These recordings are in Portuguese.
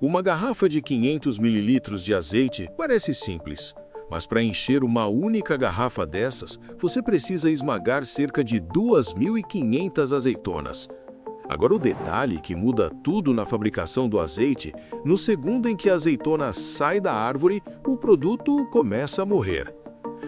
Uma garrafa de 500 mililitros de azeite parece simples, mas para encher uma única garrafa dessas, você precisa esmagar cerca de 2.500 azeitonas. Agora o detalhe que muda tudo na fabricação do azeite, no segundo em que a azeitona sai da árvore, o produto começa a morrer.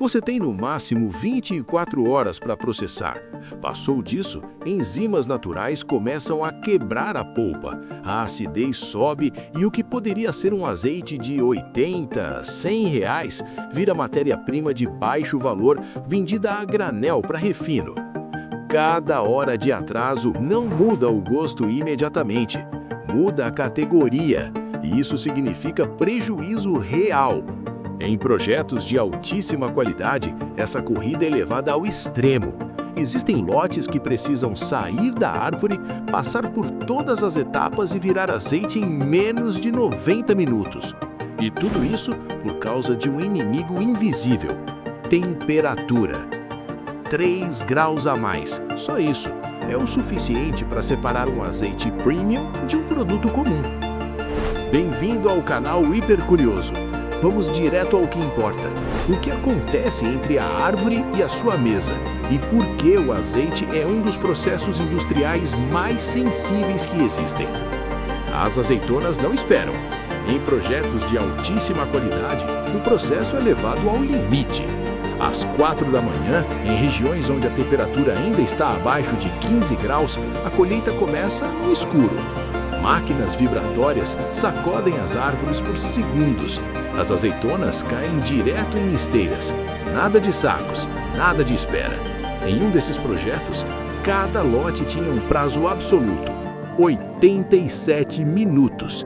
Você tem no máximo 24 horas para processar. Passou disso, enzimas naturais começam a quebrar a polpa, a acidez sobe e o que poderia ser um azeite de 80, 100 reais vira matéria-prima de baixo valor vendida a granel para refino. Cada hora de atraso não muda o gosto imediatamente, muda a categoria, e isso significa prejuízo real. Em projetos de altíssima qualidade, essa corrida é levada ao extremo. Existem lotes que precisam sair da árvore, passar por todas as etapas e virar azeite em menos de 90 minutos. E tudo isso por causa de um inimigo invisível: temperatura. 3 graus a mais, só isso, é o suficiente para separar um azeite premium de um produto comum. Bem-vindo ao canal Hiper Curioso. Vamos direto ao que importa. O que acontece entre a árvore e a sua mesa? E por que o azeite é um dos processos industriais mais sensíveis que existem? As azeitonas não esperam. Em projetos de altíssima qualidade, o processo é levado ao limite. Às 4 da manhã, em regiões onde a temperatura ainda está abaixo de 15 graus, a colheita começa no escuro. Máquinas vibratórias sacodem as árvores por segundos. As azeitonas caem direto em esteiras. Nada de sacos, nada de espera. Em um desses projetos, cada lote tinha um prazo absoluto: 87 minutos.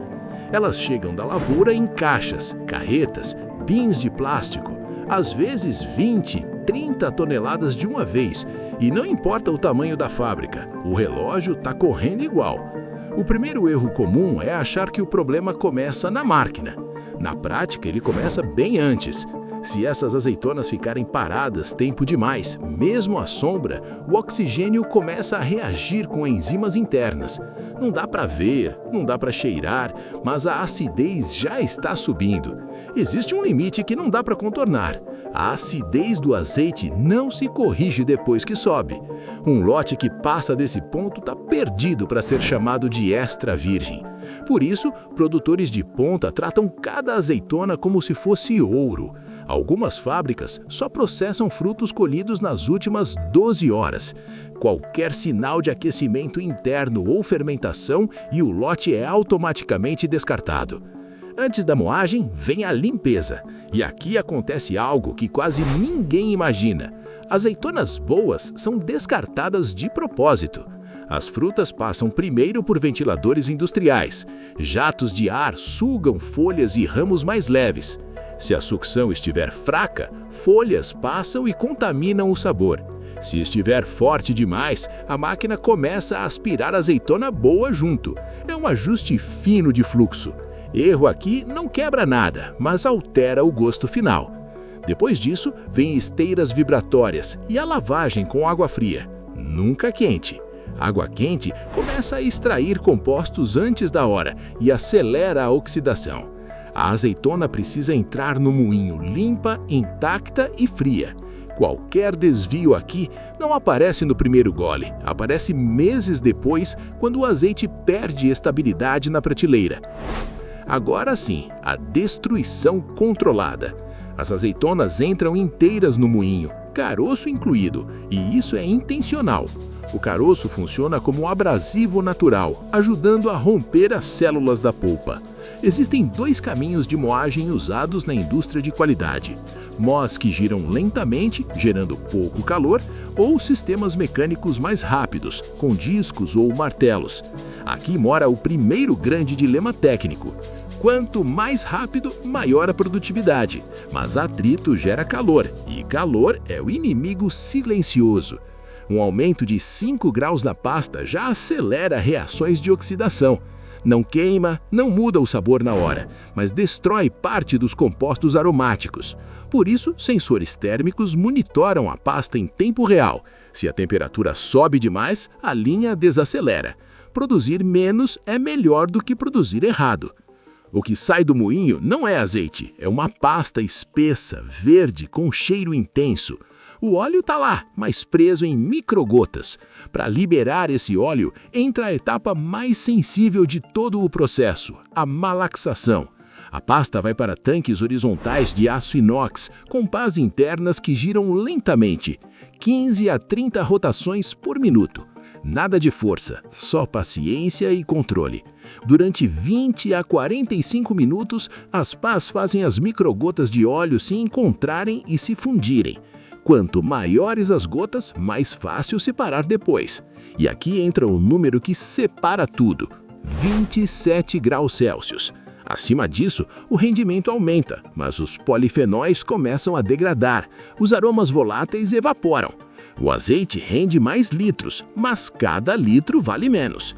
Elas chegam da lavoura em caixas, carretas, bins de plástico, às vezes 20, 30 toneladas de uma vez. E não importa o tamanho da fábrica, o relógio está correndo igual. O primeiro erro comum é achar que o problema começa na máquina. Na prática, ele começa bem antes. Se essas azeitonas ficarem paradas tempo demais, mesmo à sombra, o oxigênio começa a reagir com enzimas internas. Não dá para ver, não dá para cheirar, mas a acidez já está subindo. Existe um limite que não dá para contornar. A acidez do azeite não se corrige depois que sobe. Um lote que passa desse ponto está perdido para ser chamado de extra virgem. Por isso, produtores de ponta tratam cada azeitona como se fosse ouro. Algumas fábricas só processam frutos colhidos nas últimas 12 horas. Qualquer sinal de aquecimento interno ou fermentação e o lote é automaticamente descartado. Antes da moagem, vem a limpeza. E aqui acontece algo que quase ninguém imagina. Azeitonas boas são descartadas de propósito. As frutas passam primeiro por ventiladores industriais. Jatos de ar sugam folhas e ramos mais leves. Se a sucção estiver fraca, folhas passam e contaminam o sabor. Se estiver forte demais, a máquina começa a aspirar azeitona boa junto. É um ajuste fino de fluxo. Erro aqui não quebra nada, mas altera o gosto final. Depois disso, vem esteiras vibratórias e a lavagem com água fria, nunca quente. Água quente começa a extrair compostos antes da hora e acelera a oxidação. A azeitona precisa entrar no moinho limpa, intacta e fria. Qualquer desvio aqui não aparece no primeiro gole, aparece meses depois, quando o azeite perde estabilidade na prateleira. Agora sim, a destruição controlada. As azeitonas entram inteiras no moinho, caroço incluído, e isso é intencional. O caroço funciona como um abrasivo natural, ajudando a romper as células da polpa. Existem 2 caminhos de moagem usados na indústria de qualidade: mós que giram lentamente, gerando pouco calor, ou sistemas mecânicos mais rápidos, com discos ou martelos. Aqui mora o primeiro grande dilema técnico. Quanto mais rápido, maior a produtividade, mas atrito gera calor, e calor é o inimigo silencioso. Um aumento de 5 graus na pasta já acelera reações de oxidação. Não queima, não muda o sabor na hora, mas destrói parte dos compostos aromáticos. Por isso, sensores térmicos monitoram a pasta em tempo real. Se a temperatura sobe demais, a linha desacelera. Produzir menos é melhor do que produzir errado. O que sai do moinho não é azeite, é uma pasta espessa, verde, com cheiro intenso. O óleo está lá, mas preso em microgotas. Para liberar esse óleo, entra a etapa mais sensível de todo o processo, a malaxação. A pasta vai para tanques horizontais de aço inox, com pás internas que giram lentamente, 15 a 30 rotações por minuto. Nada de força, só paciência e controle. Durante 20 a 45 minutos, as pás fazem as microgotas de óleo se encontrarem e se fundirem. Quanto maiores as gotas, mais fácil separar depois. E aqui entra o número que separa tudo: 27 graus Celsius. Acima disso, o rendimento aumenta, mas os polifenóis começam a degradar, os aromas voláteis evaporam. O azeite rende mais litros, mas cada litro vale menos.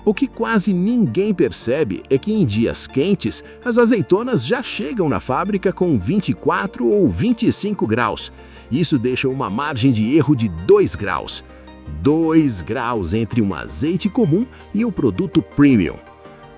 O que quase ninguém percebe é que em dias quentes, as azeitonas já chegam na fábrica com 24 ou 25 graus. Isso deixa uma margem de erro de 2 graus. 2 graus entre um azeite comum e um produto premium.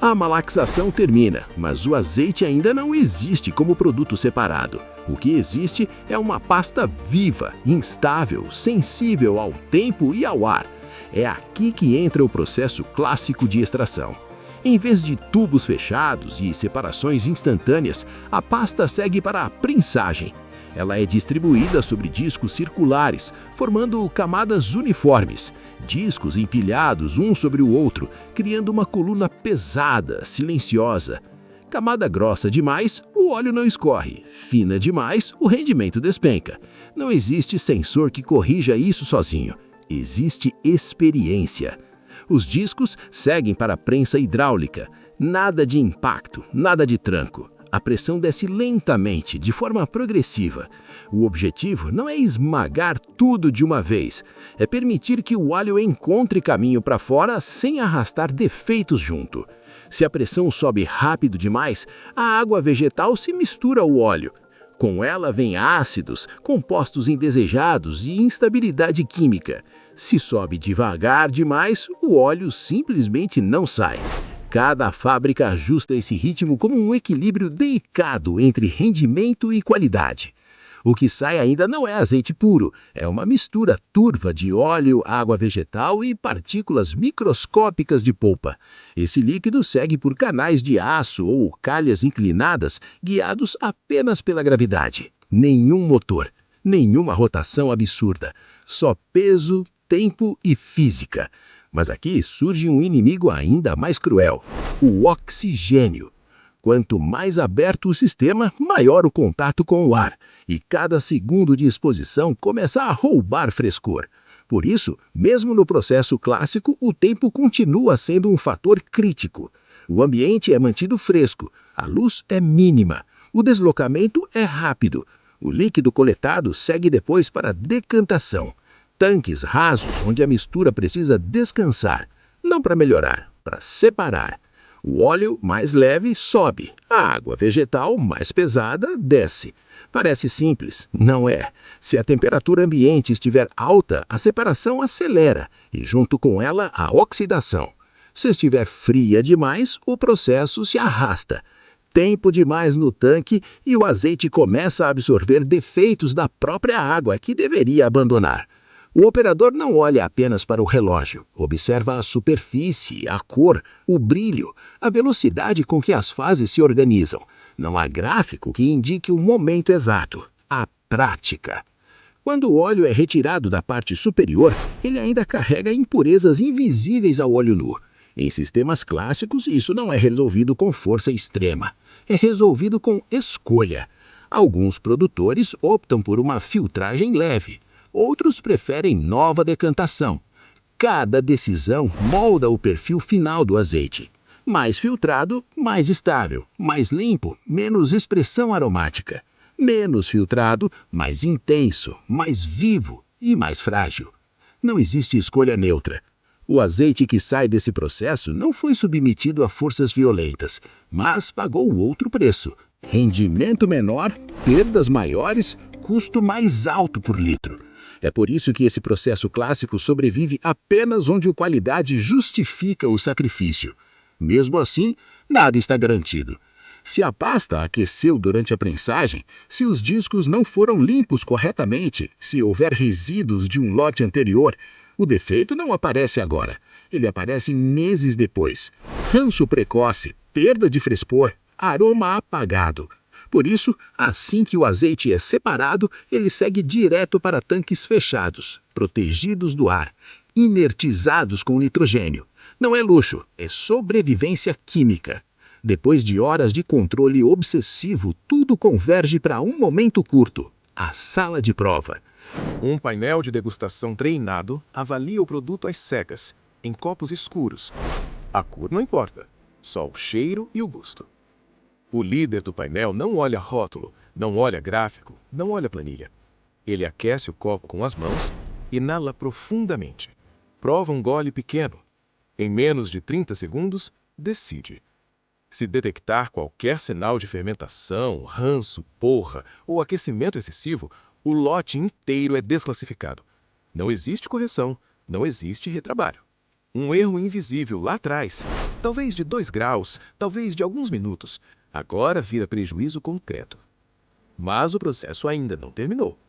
A malaxação termina, mas o azeite ainda não existe como produto separado. O que existe é uma pasta viva, instável, sensível ao tempo e ao ar. É aqui que entra o processo clássico de extração. Em vez de tubos fechados e separações instantâneas, a pasta segue para a prensagem. Ela é distribuída sobre discos circulares, formando camadas uniformes, discos empilhados um sobre o outro, criando uma coluna pesada, silenciosa. Camada grossa demais, o óleo não escorre. Fina demais, o rendimento despenca. Não existe sensor que corrija isso sozinho. Existe experiência. Os discos seguem para a prensa hidráulica. Nada de impacto, nada de tranco. A pressão desce lentamente, de forma progressiva. O objetivo não é esmagar tudo de uma vez, é permitir que o óleo encontre caminho para fora sem arrastar defeitos junto. Se a pressão sobe rápido demais, a água vegetal se mistura ao óleo. Com ela vem ácidos, compostos indesejados e instabilidade química. Se sobe devagar demais, o óleo simplesmente não sai. Cada fábrica ajusta esse ritmo como um equilíbrio delicado entre rendimento e qualidade. O que sai ainda não é azeite puro, é uma mistura turva de óleo, água vegetal e partículas microscópicas de polpa. Esse líquido segue por canais de aço ou calhas inclinadas, guiados apenas pela gravidade. Nenhum motor, nenhuma rotação absurda, só peso, tempo e física. Mas aqui surge um inimigo ainda mais cruel: o oxigênio. Quanto mais aberto o sistema, maior o contato com o ar, e cada segundo de exposição começa a roubar frescor. Por isso, mesmo no processo clássico, o tempo continua sendo um fator crítico. O ambiente é mantido fresco, a luz é mínima, o deslocamento é rápido. O líquido coletado segue depois para decantação. Tanques rasos onde a mistura precisa descansar, não para melhorar, para separar. O óleo mais leve sobe, a água vegetal mais pesada desce. Parece simples, não é. Se a temperatura ambiente estiver alta, a separação acelera e junto com ela a oxidação. Se estiver fria demais, o processo se arrasta. Tempo demais no tanque e o azeite começa a absorver defeitos da própria água que deveria abandonar. O operador não olha apenas para o relógio, observa a superfície, a cor, o brilho, a velocidade com que as fases se organizam. Não há gráfico que indique o momento exato, a prática. Quando o óleo é retirado da parte superior, ele ainda carrega impurezas invisíveis ao olho nu. Em sistemas clássicos, isso não é resolvido com força extrema, é resolvido com escolha. Alguns produtores optam por uma filtragem leve. Outros preferem nova decantação. Cada decisão molda o perfil final do azeite. Mais filtrado, mais estável. Mais limpo, menos expressão aromática. Menos filtrado, mais intenso, mais vivo e mais frágil. Não existe escolha neutra. O azeite que sai desse processo não foi submetido a forças violentas, mas pagou outro preço. Rendimento menor, perdas maiores, custo mais alto por litro. É por isso que esse processo clássico sobrevive apenas onde a qualidade justifica o sacrifício. Mesmo assim, nada está garantido. Se a pasta aqueceu durante a prensagem, se os discos não foram limpos corretamente, se houver resíduos de um lote anterior, o defeito não aparece agora. Ele aparece meses depois. Ranço precoce, perda de frescor, aroma apagado. Por isso, assim que o azeite é separado, ele segue direto para tanques fechados, protegidos do ar, inertizados com nitrogênio. Não é luxo, é sobrevivência química. Depois de horas de controle obsessivo, tudo converge para um momento curto: a sala de prova. Um painel de degustação treinado avalia o produto às cegas, em copos escuros. A cor não importa, só o cheiro e o gosto. O líder do painel não olha rótulo, não olha gráfico, não olha planilha. Ele aquece o copo com as mãos, inala profundamente. Prova um gole pequeno. Em menos de 30 segundos, decide. Se detectar qualquer sinal de fermentação, ranço, porra ou aquecimento excessivo, o lote inteiro é desclassificado. Não existe correção, não existe retrabalho. Um erro invisível lá atrás, talvez de 2 graus, talvez de alguns minutos, agora vira prejuízo concreto. Mas o processo ainda não terminou.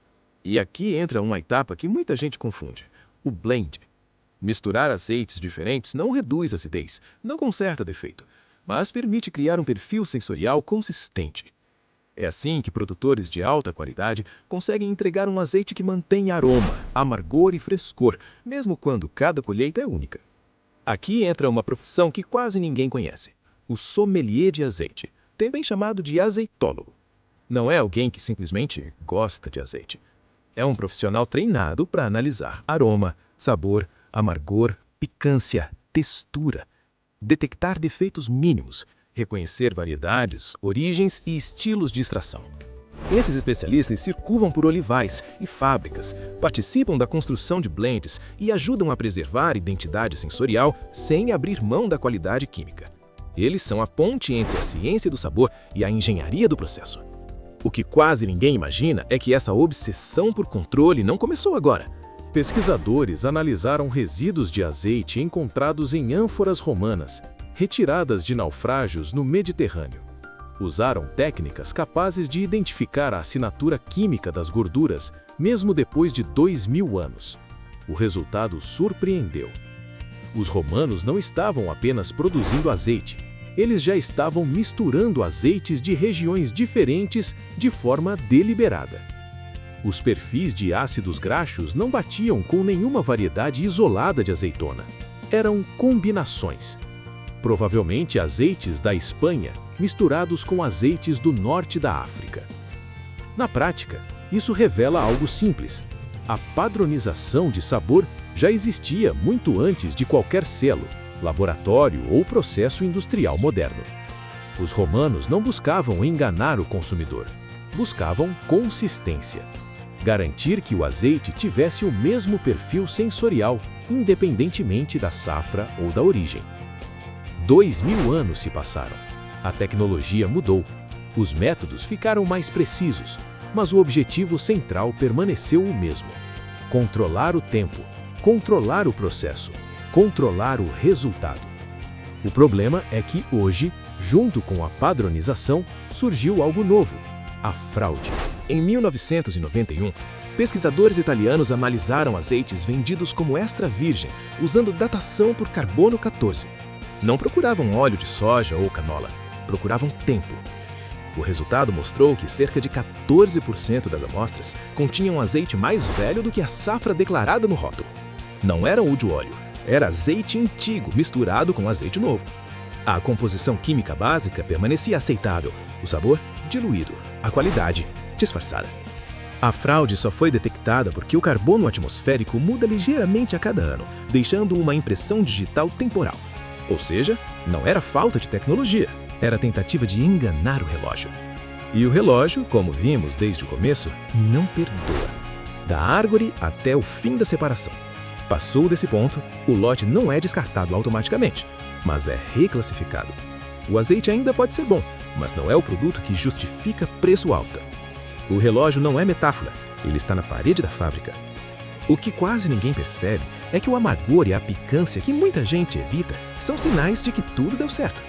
E aqui entra uma etapa que muita gente confunde: o blend. Misturar azeites diferentes não reduz acidez, não conserta defeito, mas permite criar um perfil sensorial consistente. É assim que produtores de alta qualidade conseguem entregar um azeite que mantém aroma, amargor e frescor, mesmo quando cada colheita é única. Aqui entra uma profissão que quase ninguém conhece: o sommelier de azeite, também chamado de azeitólogo. Não é alguém que simplesmente gosta de azeite. É um profissional treinado para analisar aroma, sabor, amargor, picância, textura, detectar defeitos mínimos, reconhecer variedades, origens e estilos de extração. Esses especialistas circulam por olivais e fábricas, participam da construção de blends e ajudam a preservar a identidade sensorial sem abrir mão da qualidade química. Eles são a ponte entre a ciência do sabor e a engenharia do processo. O que quase ninguém imagina é que essa obsessão por controle não começou agora. Pesquisadores analisaram resíduos de azeite encontrados em ânforas romanas, retiradas de naufrágios no Mediterrâneo. Usaram técnicas capazes de identificar a assinatura química das gorduras, mesmo depois de 2000 anos. O resultado surpreendeu. Os romanos não estavam apenas produzindo azeite, eles já estavam misturando azeites de regiões diferentes de forma deliberada. Os perfis de ácidos graxos não batiam com nenhuma variedade isolada de azeitona. Eram combinações. Provavelmente azeites da Espanha misturados com azeites do norte da África. Na prática, isso revela algo simples: a padronização de sabor já existia muito antes de qualquer selo, laboratório ou processo industrial moderno. Os romanos não buscavam enganar o consumidor, buscavam consistência. Garantir que o azeite tivesse o mesmo perfil sensorial, independentemente da safra ou da origem. 2000 anos se passaram. A tecnologia mudou. Os métodos ficaram mais precisos, mas o objetivo central permaneceu o mesmo: controlar o tempo, controlar o processo, controlar o resultado. O problema é que hoje, junto com a padronização, surgiu algo novo: a fraude. Em 1991, pesquisadores italianos analisaram azeites vendidos como extra virgem, usando datação por carbono 14. Não procuravam óleo de soja ou canola, procuravam tempo. O resultado mostrou que cerca de 14% das amostras continham azeite mais velho do que a safra declarada no rótulo. Não era o de óleo, era azeite antigo misturado com azeite novo. A composição química básica permanecia aceitável, o sabor diluído, a qualidade disfarçada. A fraude só foi detectada porque o carbono atmosférico muda ligeiramente a cada ano, deixando uma impressão digital temporal. Ou seja, não era falta de tecnologia, era tentativa de enganar o relógio. E o relógio, como vimos desde o começo, não perdoa. Da árvore até o fim da separação. Passou desse ponto, o lote não é descartado automaticamente, mas é reclassificado. O azeite ainda pode ser bom, mas não é o produto que justifica preço alto. O relógio não é metáfora, ele está na parede da fábrica. O que quase ninguém percebe é que o amargor e a picância que muita gente evita são sinais de que tudo deu certo.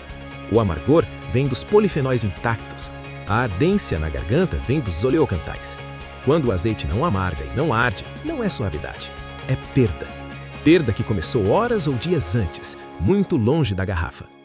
O amargor vem dos polifenóis intactos. A ardência na garganta vem dos oleocantais. Quando o azeite não amarga e não arde, não é suavidade, é perda. Perda que começou horas ou dias antes, muito longe da garrafa.